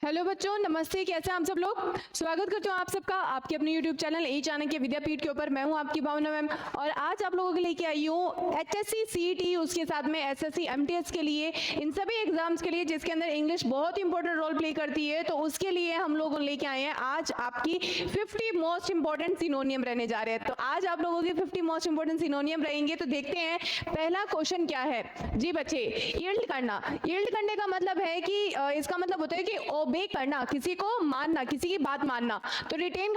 Hello बच्चों, नमस्ते। कैसे हैं आप सब लोग। स्वागत करती हूँ आप सबका आपके अपने YouTube चैनल ए चाणक्य विद्यापीठ के ऊपर। मैं हूँ आपकी भावना मैम और आज आप लोगों के लिए लेके आई हूँ HSC CET, उसके साथ में SSC MTS के लिए, इन सभी एग्जाम्स के लिए जिसके अंदर इंग्लिश बहुत इंपॉर्टेंट रोल प्ले करती है। तो उसके लिए हम लोग लेके आए हैं आज आपकी 50 मोस्ट इंपॉर्टेंट सिनोनियम रहने जा रहे हैं। तो आज आप लोगों के 50 मोस्ट इंपॉर्टेंट सिनोनियम रहेंगे। तो देखते हैं पहला क्वेश्चन क्या है जी बच्चे। यील्ड करना, यील्ड करने का मतलब है कि इसका मतलब होता है कि ओबे करना, किसी को मानना, किसी की बात मानना। तो रिटेन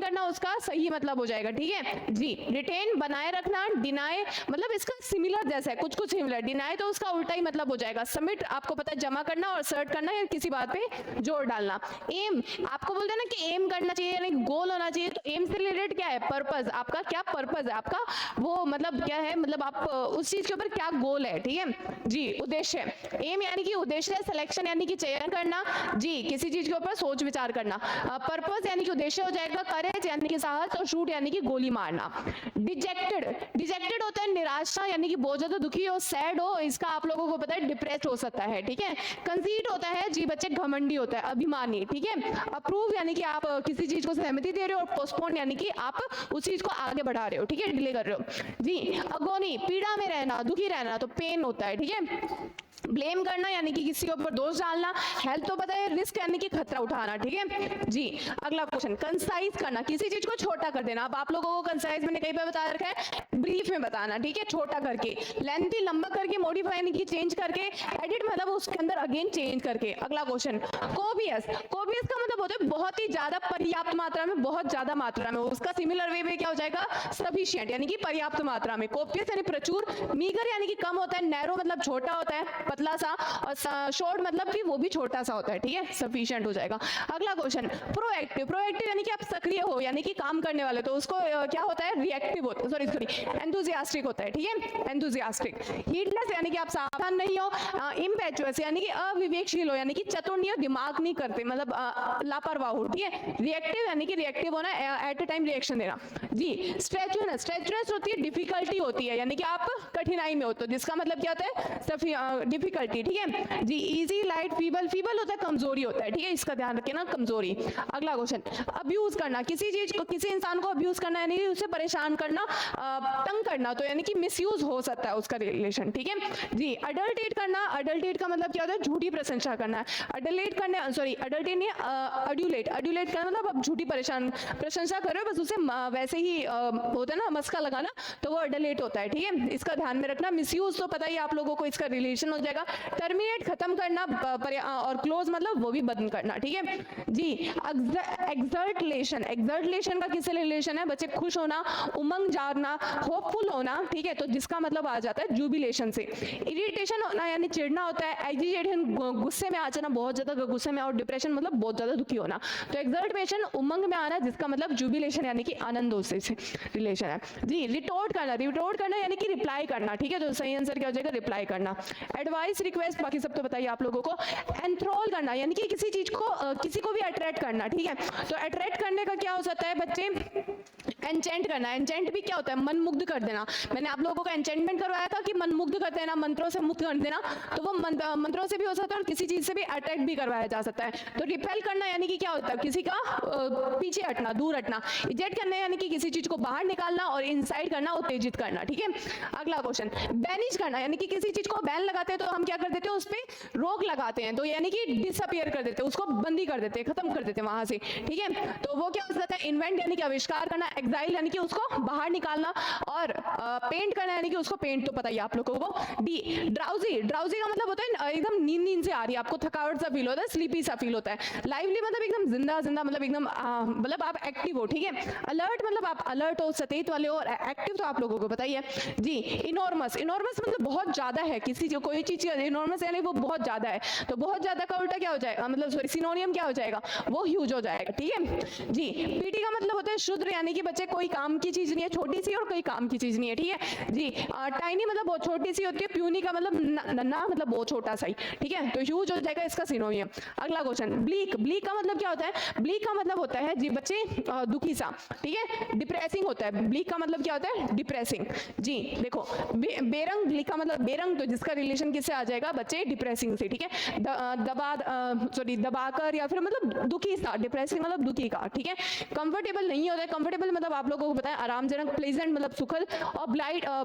करना उसका सही मतलब हो जाएगा। ठीक है जी। रिटेन बनाए रखना, डिनाई मतलब इसका सिमिलर जैसा है, कुछ कुछ सिमिलर। डिनाई तो उसका उल्टा ही मतलब हो जाएगा। सबमिट आपको पता है जमा करना, और सर्ट करना है किसी बात पे जोर डालना। एम आपको बोलते हैं ना कि एम करना चाहिए यानी गोल होना चाहिए। तो एम से रिलेटेड क्या है? पर्पस। आपका क्या पर्पस है, आपका वो मतलब क्या है, मतलब आप उस चीज के ऊपर क्या गोल है। ठीक है जी। उद्देश्य, एम यानी कि उद्देश्य, सिलेक्शन यानी कि चयन करना जी, किसी चीज के ऊपर सोच विचार करना। पर्पस यानी कि उद्देश्य हो जाएगा। करेज यानी कि साहस, और शूट यानी कि गोली मारना। डिजेक्टेड, डिजेक्टेड होता है निराशा यानी कि बहुत ज्यादा दुखी हो, सैड हो, इसका आप लोगों को पता है डिप्रेस्ड हो सकता है। ठीक है। कंसीट होता है जी बच्चे, घमंडी होता है, अभिमानी। ठीक है। अप्रूव यानी कि आप किसी चीज को सहमति दे रहे हो, और पोस्टपोन यानी कि आप उस चीज को आगे बढ़ा रहे हो। ठीक है, डिले कर रहे हो जी। अगोनी पीड़ा में रहना, दुखी रहना, तो पेन होता है। ठीक है। ब्लेम करना यानी कि किसी के ऊपर दोष डालना। हेल्थ तो पता है, रिस्क यानी कि खतरा उठाना। ठीक है जी। अगला क्वेश्चन, कंसाइज करना, किसी चीज को छोटा कर देना। अब आप लोगों को कंसाइज मैंने कहीं पे बता रखा है, ब्रीफ में बताना। ठीक है, छोटा करके। लेंथी लंबा करके, मॉडिफाई यानी कि चेंज करके। एडिट मतलब उसके अंदर अगेन चेंज करके। अगला क्वेश्चन, कोबियस, कोबियस का मतलब होता है बहुत ही ज्यादा, पर्याप्त मात्रा में, बहुत ज्यादा मात्रा में। उसका सिमिलर वे में क्या हो जाएगा? सफिशिएंट यानी कि पर्याप्त मात्रा में। कोपियस यानी प्रचुर। मीगर यानी कि कम होता है। नैरो मतलब छोटा होता है, पतला सा। और शॉर्ट मतलब कि वो भी छोटा सा होता है। ठीक है, सफिशिएंट हो जाएगा। अगला क्वेश्चन, प्रोएक्टिव, प्रोएक्टिव यानी कि आप सक्रिय हो यानी कि काम करने वाले। तो उसको क्या होता है? रिएक्टिव होता है, सॉरी एंथुसियास्टिक होता है। ठीक है, एंथुसियास्टिक। हीडलेस यानी कि आप सावधान नहीं हो। इम्पेचुअस यानी कि अविवेकशील हो यानी कि चतुर नहीं हो, दिमाग नहीं करते, मतलब लापरवाह हो। ठीक है। रिएक्टिव यानी कि रिएक्टिव होना, एट ए टाइम रिएक्शन देना जी। स्ट्रेचनेस, स्ट्रेचनेस होती है डिफिकल्टी होती है यानी कि आप कठिनाई में हो। तो जिसका मतलब क्या होता है? डिफिकल्टी। ठीक है जी। इजी, लाइट, फीबल, फीबल होता है कमजोरी होता है। ठीक है, इसका ध्यान रखना, कमजोरी। अगला क्वेश्चन, अब्यूज करना, किसी चीज को, किसी इंसान को अब्यूज करना यानी कि उसे परेशान करना, तंग करना। तो यानी कि मिसयूज हो सकता है उसका रिलेशन। ठीक है जी। अडल्टेट करना, अडल्टेट का मतलब क्या होता है? झूठी प्रशंसा करना। अडल्टेट करने, सॉरी अडल्टेट नहीं, अड्यूलेट, अड्यूलेट का मतलब आप झूठी प्रशंसा कर रहे हो, बस उसे वैसे ही होता है ना, मस्का लगाना, तो वो अडल्टेट होता है। ठीक है, इसका ध्यान में रखना। मिसयूज तो पता ही आप लोगों को इसका रिलेशन हो जाएगा। टर्मिनेट खत्म करना, और क्लोज मतलब वो भी बंद करना। ठीक है जी। एक्सर्टलेशन, एक्सर्टलेशन का किससे रिलेशन है बच्चे? खुश होना, उमंग जानना, होपफुल होना। ठीक है, तो जिसका मतलब आ जाता है जुबिलेशन से। इरिटेशन होना यानी चिढ़ना होता है। एजिटेशन गुस्से में आ जाना, बहुत ज्यादा गुस्से में। और डिप्रेशन मतलब बहुत ज्यादा दुखी होना। तो एक्सर्टेशन उमंग में आना, जिसका मतलब जुबिलेशन यानी कि आनंद से रिलेशन है जी। रिटोर्ट करना, रिटोर्ट करना यानी कि रिप्लाई करना। ठीक है, तो सही आंसर क्या हो जाएगा? रिप्लाई करना। एडवाइस, रिक्वेस्ट, बाकी सब तो बताइए आप लोगों को। एंथ्रोल करना यानी कि किसी चीज को, किसी को भी अट्रैक्ट करना। ठीक है, तो अट्रैक्ट करने का क्या हो सकता है बच्चे? एंचेंट करना। एंचेंट भी क्या होता है? मन मुग्ध कर देना। मैंने आप लोगों को एंचेंटमेंट करवाया था कि मन मुग्ध कर देना, मंत्रों से मुक्त कर देना। तो वो मंत्रों से भी हो सकता है, और किसी चीज से भी अट्रैक्ट भी करवाया जा सकता है। तो रिपेल करना यानी कि क्या होता है? किसी का पीछे हटना, दूर हटना। इजेक्ट करना यानी कि किसी चीज को बाहर निकालना, और इनसाइड करना, उत्तेजित करना। ठीक है। अगला क्वेश्चन, बैनिश करना यानी कि किसी चीज को बैन लगाते हैं तो हम क्या कर देते हैं? उस पर रोक लगाते हैं। तो यानी कि डिसअपियर कर देते हैं, उसको बंदी कर देते हैं, खत्म कर देते हैं वहां से। ठीक है, तो वो क्या हो सकता है? इन्वेंट यानी कि आविष्कार करना। एग्जाइल यानी कि उसको बाहर निकालना। और पेंट करना यानी कि उसको, पेंट तो पता ही आप लोगों को। डी, ड्राउजी, ड्राउजी का मतलब होता है एकदम नींद नींद से आ रही है, आपको थकावट सा फील होता है, स्लीपी सा फील होता है। लाइवली मतलब एकदम जिंदा जिंदा, मतलब एकदम मतलब आप एक्टिव हो। ठीक है। अलर्ट मतलब आप अलर्ट हो, सचेत वाले हो। और एक्टिव तो आप लोगों को पता ही है जी। इनॉर्मस, इनॉर्मस मतलब बहुत ज्यादा है, किसी जो कोई चीज इनॉर्मस यानी वो बहुत ज्यादा है। तो बहुत ज्यादा का उल्टा क्या हो जाएगा? मतलब सॉरी सिनोनियम क्या हो जाएगा? वो ह्यूज हो जाएगा। ठीक है जी। पीटी का मतलब होता है शुद्र यानी कि बच्चे बच्चे कोई काम की चीज नहीं है, छोटी सी और कोई काम की चीज नहीं है, ठीक है जी। टाइनी मतलब बहुत छोटी सी होती है, प्यूनी का मतलब नन्हा मतलब बहुत छोटा सा ही, ठीक है, तो ह्यूज हो जाएगा इसका सिनोनियम। अगला क्वेश्चन, ब्लीक, ब्लीक का मतलब क्या होता है? ब्लीक का मतलब होता है जी बच्चे दुखी सा, ठीक है, डिप्रेसिंग होता है। ब्लीक का मतलब क्या होता है? डिप्रेसिंग जी। देखो बेरंग, ब्लीक का मतलब बेरंग, तो जिसका रिलेशन किससे आ जाएगा बच्चे? डिप्रेसिंग से, ठीक है, दबाकर या फिर मतलब दुखी सा, डिप्रेसिंग मतलब दुखी का, ठीक है। कंफर्टेबल नहीं होता है, कंफर्टेबल मतलब आप लोगों को पता है आरामजनक, प्लेजेंट मतलब सुखद, और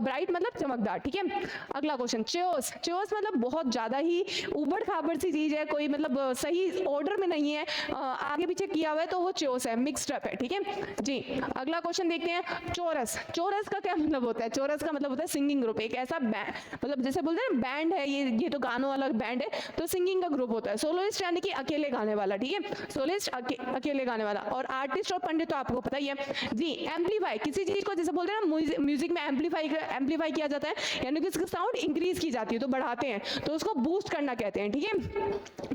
ब्राइट मतलब चमकदार, ठीक है। अगला क्वेश्चन, चेओस, चेओस मतलब बहुत ज्यादा ही उबड़ खाबड़ सी चीज है, कोई मतलब सही ऑर्डर में नहीं है, आगे पीछे किया हुआ है तो वो चेओस है, मिक्स्ड अप है, ठीक है जी। अगला क्वेश्चन देखते हैं, चोरस, चोरस का क्या मतलब होता है? चोरस का मतलब होता है सिंगिंग ग्रुप, एक ऐसा बैंड, मतलब जैसे बोलते हैं बैंड है ये तो गानों वाला बैंड है, तो सिंगिंग का ग्रुप होता है। सोलोइस्ट यानी कि अकेले गाने वाला, ठीक है, सोलोइस्ट अकेले गाने वाला। और आर्टिस्ट और पंडित तो आपको पता ही है जी। एम्पलीफाई, किसी चीज को जैसे बोलते हैं ना म्यूजिक में एम्पलीफाई किया जाता है, यानी कि उसकी साउंड इंक्रीज की जाती है, तो बढ़ाते हैं, तो उसको बूस्ट करना कहते हैं, ठीक है,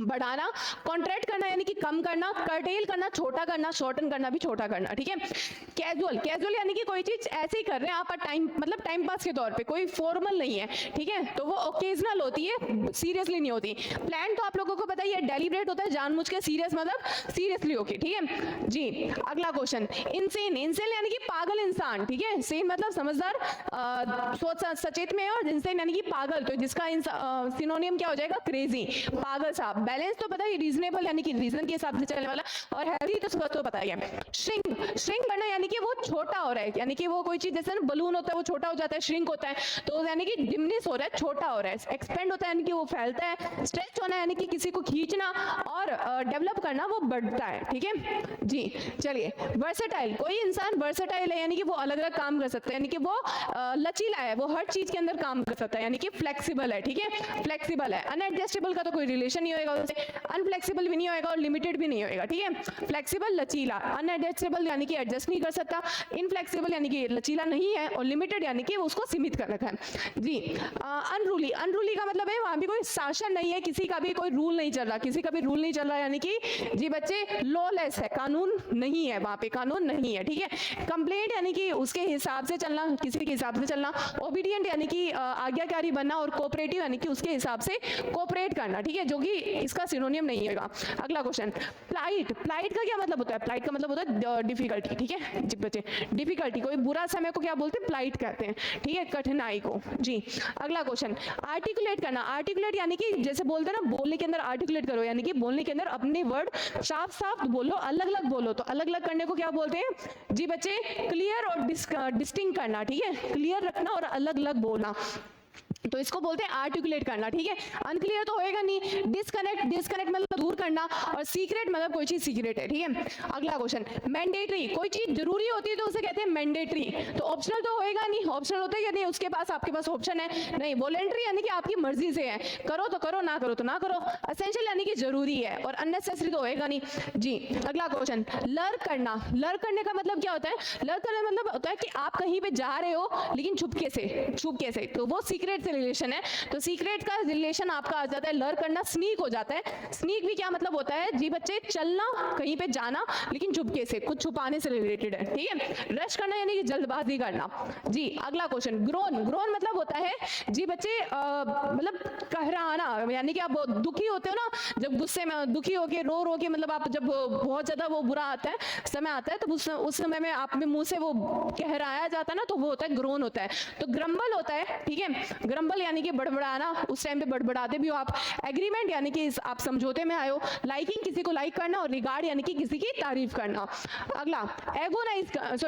बढ़ाना। कॉन्ट्रैक्ट करना यानी कि कम करना, कर्टेल करना छोटा करना, शॉर्टन करना भी छोटा करना, ठीक है। कैजुअल, कैजुअल यानी कि कोई चीज ऐसे ही कर रहे हैं आप टाइम मतलब टाइम पास के तौर पे, कोई फॉर्मल नहीं है, ठीक है, तो वो ओकेजनल होती है, सीरियसली नहीं होती। प्लान तो आप लोगों को पता ही है, डेलिब्रेट होता है, जानबूझ के, सीरियस मतलब सीरियसली होके, ठीक है जी। अगला क्वेश्चन, इनसेन, इनसेन यानी कि पागल इंसान, ठीक है, सेन मतलब समझदार, सोच सचेत में, और इंसेन यानी कि पागल, तो जिसका सिनोनियम क्या हो जाएगा? क्रेजी, पागल सा। बैलेंस तो पता है, रीजनेबल यानी कि रीजन के हिसाब से चलने वाला, और हेल्दी तो पता ही है। श्रिंक, श्रिंक करना यानी कि वो छोटा हो रहा है, यानी कि वो कोई चीज जैसे ना बलून होता है वो छोटा हो जाता है, श्रिंक होता है, तो यानी कि डिमिनिश हो रहा है, छोटा हो रहा है। एक्सपेंड होता है यानी कि वो फैलता है। स्ट्रेच होना यानी कि किसी को खींचना, और डेवलप करना वो बढ़ता है, ठीक है जी। चलिए, वर्सेटाइल, कोई इंसान वर्सेटाइल है यानी कि वो अलग अलग काम कर सकता है, यानी कि वो लचीला है, वो हर चीज के अंदर काम कर सकता है, यानी कि फ्लेक्सिबल है, ठीक है, फ्लेक्सिबल है। अनएडजस्टेबल का तो कोई रिलेशन नहीं होगा उससे, अनफ्लेक्सिबल भी नहीं होगा और लिमिटेड भी नहीं होगा, ठीक है। फ्लेक्सिबल लचीला, अनएडजस्टेबल यानी कि एडजस्ट नहीं कर सकता, इनफ्लेक्सिबल यानी कि लचीला नहीं है, और लिमिटेड यानी कि उसको सीमित कर रखा है जी। अनरूली, अनरूली का मतलब है वहां भी कोई शासन नहीं है, किसी का भी कोई रूल नहीं चल रहा, किसी का भी रूल नहीं चल रहा, यानी कि जी बच्चे लॉलेस है, कानून नहीं है वहां पे, कानून नहीं है, ठीक है। कंप्लेंट यानी कि उसके हिसाब से चलना, किसी के हिसाब से चलना। ओबीडियंट यानी कि आज्ञाकारी बनना, और कोऑपरेटिव यानी कि उसके हिसाब से कोऑपरेट करना, ठीक है, जो कि इसका सिनोनियम नहीं होगा। अगला क्वेश्चन, प्लाइट, प्लाइट का क्या मतलब होता है? प्लाइट का मतलब होता है डिफिकल्टी, ठीक है जी बच्चे, डिफिकल्टी, कोई बुरा समय को क्या बोलते हैं? प्लाइट कहते हैं, ठीक है, कठिनाई को जी। अगला क्वेश्चन, आर्टिकुलेट करना, आर्टिकुलेट यानी कि जैसे बोलते हैं ना बोलने के अंदर आर्टिकुलेट करो, यानी कि बोलने के अंदर अपने वर्ड साफ साफ बोलो, अलग अलग बोलो, तो अलग अलग करने को क्या बोलते हैं जी बच्चे? क्लियर और डिस्टिंक्ट करना, ठीक है, क्लियर रखना और अलग अलग बोलना, तो इसको बोलते हैं आर्टिकुलेट करना, ठीक है। अनक्लियर तो होएगा नहीं। डिस्कनेक्ट, डिस्कनेक्ट मतलब दूर करना, और सीक्रेट मतलब कोई चीज सीक्रेट है, ठीक है। अगला क्वेश्चन, मैंडेटरी, कोई चीज जरूरी होती है तो उसे कहते हैं मैंडेटरी, तो ऑप्शनल तो होएगा नहीं, ऑप्शनल होता है या नहीं उसके पास, आपके पास ऑप्शन है नहीं। वॉलंटरी यानी कि आपकी मर्जी से है, करो तो करो, ना करो तो ना करो। एसेंशियल यानी कि जरूरी है, और अननेसेसरी तो होएगा नहीं जी। अगला क्वेश्चन, लर्क करना, लर्क करने का मतलब क्या होता है? लर्क करने का मतलब होता है कि आप कहीं पे जा रहे हो लेकिन छुपके से, तो वो सीक्रेट रिलेशन है, तो सीक्रेट का रिलेशन आपका आ जाता है लर्क करना। स्नीक हो जाता है, स्नीक भी क्या मतलब होता है जी बच्चे? चलना, कहीं पे जाना लेकिन चुपके से, कुछ छुपाने से रिलेटेड है, ठीक है। रश करना यानी कि जल्दबाजी करना जी। अगला क्वेश्चन, ग्रोन, ग्रोन मतलब होता है जी बच्चे मतलब कहराना, यानी कि आप दुखी होते हो ना, जब गुस्से में दुखी होके रो के, मतलब आप जब बहुत ज्यादा वो बुरा आता है समय आता है, तो उस समय में आप में मुंह से वो कहराया जाता है ना, तो वो होता है ग्रोन होता है। तो ग्रम्बल होता है, ठीक है, ग्रम्बल यानी कि बड़बड़ाना, उस टाइम पे बड़बड़ाते भी हो आप। एग्रीमेंट यानी कि आप समझौते में आए हो। लाइकिंग, किसी को लाइक करना, और रिगार्ड यानी कि किसी की तारीफ करना। अगला,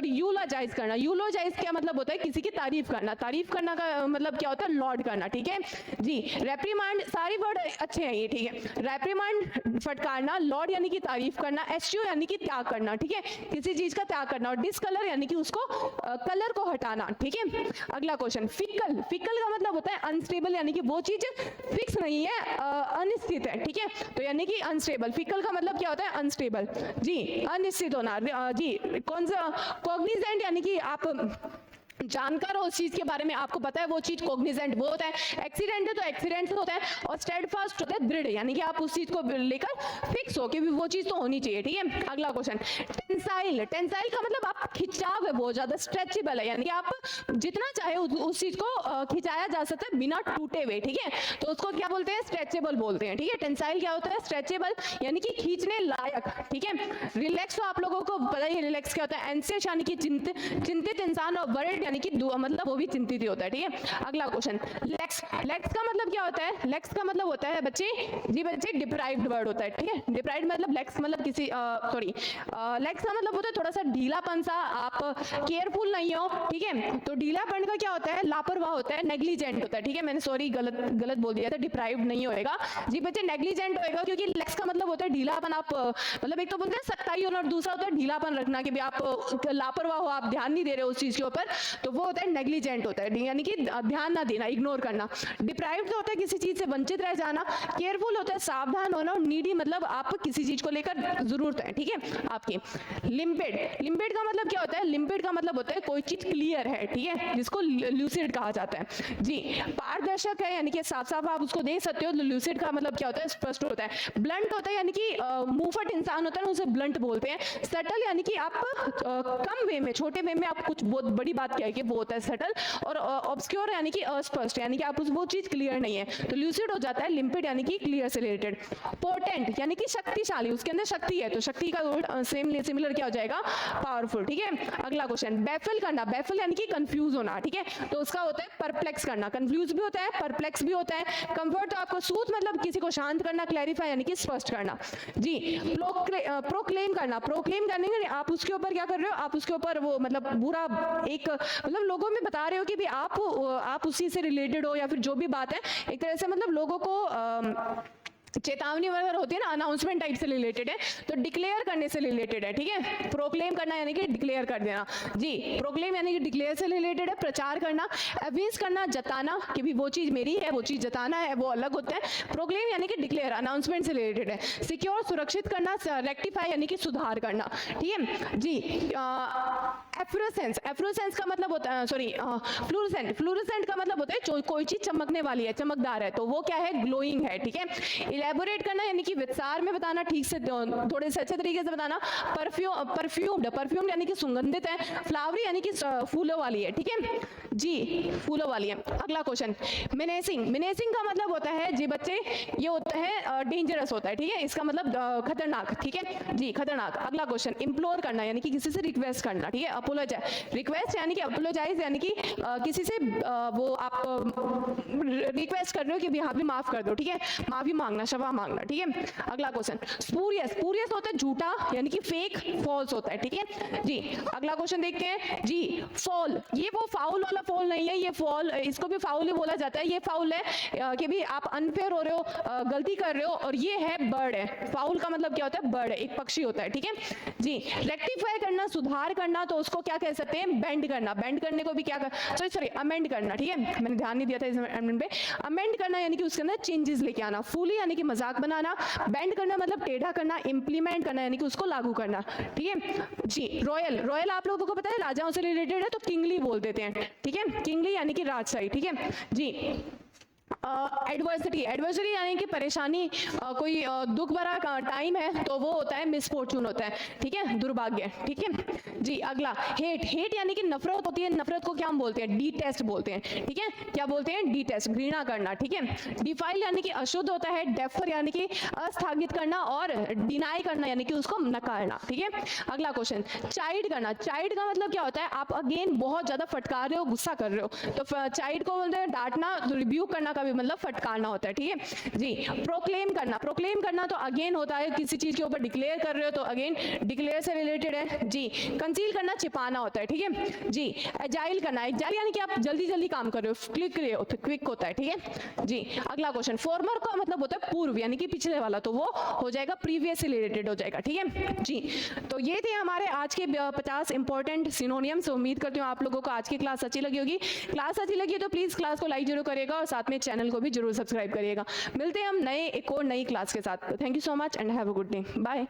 यूलोजाइज करना, यूलोजाइज क्या मतलब होता है? किसी की तारीफ करना, तारीफ करना का मतलब क्या होता है? लॉर्ड करना, ठीक है जी। रेप्रीमांड, सारी वर्ड अच्छे हैं ये, ठीक है। रेप्रीमांड फटकारना, लॉर्ड यानी कि तारीफ करना, एस्च्यू यानी कि त्याग करना, ठीक है, किसी चीज का त्याग करना, और डिसकलर यानी कि उसको कलर को हटाना, ठीक है। अगला क्वेश्चन, फिकल, फिकल का मतलब होता है अनस्टेबल, यानी कि वो चीज फिक्स नहीं है, अनिश्चित है, ठीक है, तो यानी कि अनस्टेबल। फिकल का मतलब क्या होता है? अनस्टेबल जी, अनिश्चित होना जी। कौन सा? कॉग्निजेंट यानी कि आप जानकार हो उस चीज के बारे में, आपको पता है वो चीज कोग्निजेंट वो होता है, एक्सीडेंट है तो एक्सीडेंट होता है, और स्टेडफास्ट होता है दृढ़, यानी कि आप उस चीज को लेकर फिक्स हो कि वो चीज तो होनी चाहिए, ठीक है। अगला क्वेश्चन टेंसाइल, टेंसाइल का मतलब आप खिंचाव है बहुत ज्यादा, स्ट्रेचेबल है, यानी कि आप जितना चाहे उस चीज को खिंचाया जा सकता है बिना टूटे हुए, ठीक है, तो उसको क्या बोलते हैं, स्ट्रेचेबल बोलते हैं, ठीक है। टेंसाइल क्या होता है, स्ट्रेचेबल यानी कि खींचने लायक, ठीक है। रिलैक्स तो आप लोगों को पता ही, रिलैक्स क्या होता है, एंसियस यानी कि चिंतित इंसान, और वरिड यानी कि मतलब वो भी चिंतित ही होता है, ठीक है। अगला क्वेश्चन लेक्स, लेक्स का मतलब क्या होता है, लेक्स का मतलब होता है बच्चे, जी बच्चे डिप्राइव्ड वर्ड होता है, ठीक है। डिप्राइव्ड मतलब लेक्स मतलब किसी सॉरी लेक्स का मतलब होता है थोड़ा सा ढीलापन सा, आप केयरफुल नहीं हो, ठीक है, तो ढीलापन का क्या होता है, लापरवाह होता है, नेग्लिजेंट होता है, ठीक है। मैंने सॉरी गलत बोल दिया था, डिप्राइव्ड नहीं होएगा जी बच्चे, नेग्लिजेंट होएगा, क्योंकि लेक्स का मतलब होता है ढीलापन, आप मतलब एक तो बोलते हैं सख्ताई होना, और दूसरा होता है ढीलापन रखना, कि भी आप लापरवाह हो, आप ध्यान नहीं दे रहे हो उस चीज के ऊपर, तो वो होता है नेग्लिजेंट होता है, यानी कि ध्यान ना देना, इग्नोर करना। डिप्राइव्ड होता है किसी चीज से वंचित रह जाना, केयरफुल होता है सावधान होना, और नीडी मतलब आप किसी चीज को लेकर जरूरत है, ठीक है आपकी। लिम्पिड, लिम्पिड का मतलब क्या होता है, लिम्पिड का मतलब होता है कोई चीज क्लियर है, ठीक है, जिसको ल्यूसिड कहा जाता है जी। पारदर्शक है, यानी कि साफ साफ आप उसको देख सकते हो, ल्यूसिड का मतलब क्या होता है, स्पष्ट होता है। ब्लंट होता है, यानी कि मुंहफट इंसान होता है, उसे ब्लंट बोलते हैं। सटल यानी कि आप कम वे में, छोटे वे में आप कुछ बहुत बड़ी बात क्या है कि वो होता है सटल, और ऑब्सक्योर यानी कि अस्पष्ट, यानी कि आप वो चीज क्लियर नहीं है, तो ल्यूसिड हो जाता है। लिम्पिड यानी कि क्लियर से रिलेटेड। पोटेंट यानी कि शक्तिशाली, उसके अंदर शक्ति है, तो शक्ति का सिमिलर क्या हो जाएगा, पावरफुल, ठीक है। अगला क्वेश्चन बैफल करना, बैफल यानी कि कंफ्यूज होना, ठीक है, तो उसका होता है परप्लेक्स करना, कंफ्यूज भी होता है, परप्लेक्स भी होता है। कंफर्ट तो आपको सूद मतलब किसी को शांत करना, क्लैरिफाई यानी कि स्पष्ट करना जी। प्रोक्लेम करना, प्रोक्लेम करने के आप उसके ऊपर क्या कर रहे हो, आप उसके ऊपर वो मतलब पूरा एक मतलब लोगों में बता रहे हो कि भी आप उसी से रिलेटेड हो, या फिर जो भी बात है एक तरह से मतलब लोगों को चेतावनी वगैरह होती है ना, अनाउंसमेंट टाइप से रिलेटेड है, तो डिक्लेयर करने से रिलेटेड है, ठीक है। प्रोक्लेम करना यानी कि डिक्लेयर कर देना जी, प्रोक्लेम यानी कि डिक्लेयर से रिलेटेड है। प्रचार करना, एविंस करना, जताना कि भी वो चीज मेरी है, वो चीज जताना है, वो अलग होता है। प्रोक्लेम यानी कि डिक्लेयर, अनाउंसमेंट से रिलेटेड है। सिक्योर सुरक्षित करना, रेक्टिफाई यानी कि सुधार करना, ठीक है जी। एफ्लोरेसेंस, एफ्लोरेसेंस का मतलब होता है सॉरी फ्लोरेसेंट, फ्लोरेसेंट का मतलब होता है कोई चीज चमकने वाली है, चमकदार है, तो वो क्या है, ग्लोइंग है, ठीक है। इलेबोरेट करना यानी कि विस्तार में बताना, ठीक से थोड़े से अच्छे तरीके से बताना। परफ्यूम्ड, परफ्यूम्ड यानी कि सुगंधित है। फ्लावरी यानी कि फूलों वाली है, ठीक है जी, फूलों वाली है। अगला क्वेश्चन मिनेसिंग, मिनेसिंग का मतलब होता है जी बच्चे, ये होता है डेंजरस होता है, ठीक है, इसका मतलब खतरनाक, ठीक है जी, खतरनाक। अगला क्वेश्चन इम्प्लोर करना यानी कि किसी से रिक्वेस्ट करना, ठीक है। अपोलोजाइज, रिक्वेस्ट यानी कि अपोलोजाइज यानी कि किसी से वो आप रिक्वेस्ट कर रहे हो कि हाँ भी माफ कर दो, ठीक है, माफी मांगना, क्षमा मांगना, ठीक है। अगला क्वेश्चन स्पूरियस, स्पूरियस होता है झूठा यानी कि फेक, फॉल्स होता है, ठीक है जी। अगला क्वेश्चन देखते हैं जी। फॉल, ये वो फाउल वाला फॉल नहीं है, ये फॉल इसको भी फाउल ही बोला जाता है। ये फाउल है कि भी आप अनफेयर हो रहे हो, गलती कर रहे हो, और ये है बर्ड है। फाउल का मतलब क्या होता है, बर्ड है, एक पक्षी होता है, ठीक है जी। रेक्टिफाई करना, सुधार करना, तो उसको क्या कह सकते हैं, बेंड करना। बेंड करने को भी क्या सॉरी अमेंड करना, ठीक है, मैंने ध्यान नहीं दिया था इस अमेंडमेंट पे। अमेंड करना यानी कि उसके अंदर चेंजेस लेके आना। फूली यानी कि मजाक बनाना। बेंड करना मतलब टेढ़ा करना। इम्प्लीमेंट करना यानी कि उसको लागू करना, ठीक है जी। रॉयल, रॉयल आप लोगों को पता है राजाओं से रिलेटेड है, तो किंगली बोल देते हैं, ठीक है, किंगली यानी कि राजशाही, ठीक है जी। एडवर्सिटी, एडवर्सिटी यानी कि परेशानी, कोई दुख भरा टाइम है तो वो होता है मिसफॉर्चून होता है, ठीक है, दुर्भाग्य, ठीक है जी। अगला हेट, हेट यानी कि नफरत होती है। नफरत को क्या हम बोलते हैं, डिटेस्ट बोलते हैं, ठीक है, क्या बोलते हैं, डिटेस्ट, घृणा करना, ठीक है। डिफाइल यानी कि अशुद्ध होता है। डेफर यानी कि अस्थागित करना, और डिनाई करना यानी कि उसको नकारना, ठीक है। अगला क्वेश्चन चाइड करना, चाइड का मतलब क्या होता है, आप अगेन बहुत ज्यादा फटकार रहे हो, गुस्सा कर रहे हो, तो चाइड को बोलते हैं डांटना, रिब्यूक करना का भी मतलब फटकारना होता है, ठीक है जी। प्रोक्लेम करना, प्रोक्लेम करना तो अगेन होता है किसी चीज के ऊपर डिक्लेयर कर रहे हो, तो अगेन डिक्लेयर से रिलेटेड है जी। कंसील करना, छिपाना होता है, ठीक है जी। एजाइल करना, एजाइल यानी कि आप जल्दी जल्दी काम कर रहे हो, क्विक होता है, ठीक है जी। अगला क्वेश्चन फॉर्मर का मतलब होता है पूर्व यानी कि पिछले वाला, तो वो हो जाएगा प्रीवियस से रिलेटेड हो जाएगा, ठीक है जी। तो ये थे हमारे आज के 50 इंपॉर्टेंट सिनोनियम्स। उम्मीद करती हूँ आप लोगों को आज की क्लास अच्छी लगी होगी। क्लास अच्छी लगी तो प्लीज क्लास को लाइक जरूर करिएगा, और साथ में चैनल को भी जरूर सब्सक्राइब करिएगा। मिलते हैं हम एक और नई क्लास के साथ। Thank you so much and have a good day, bye.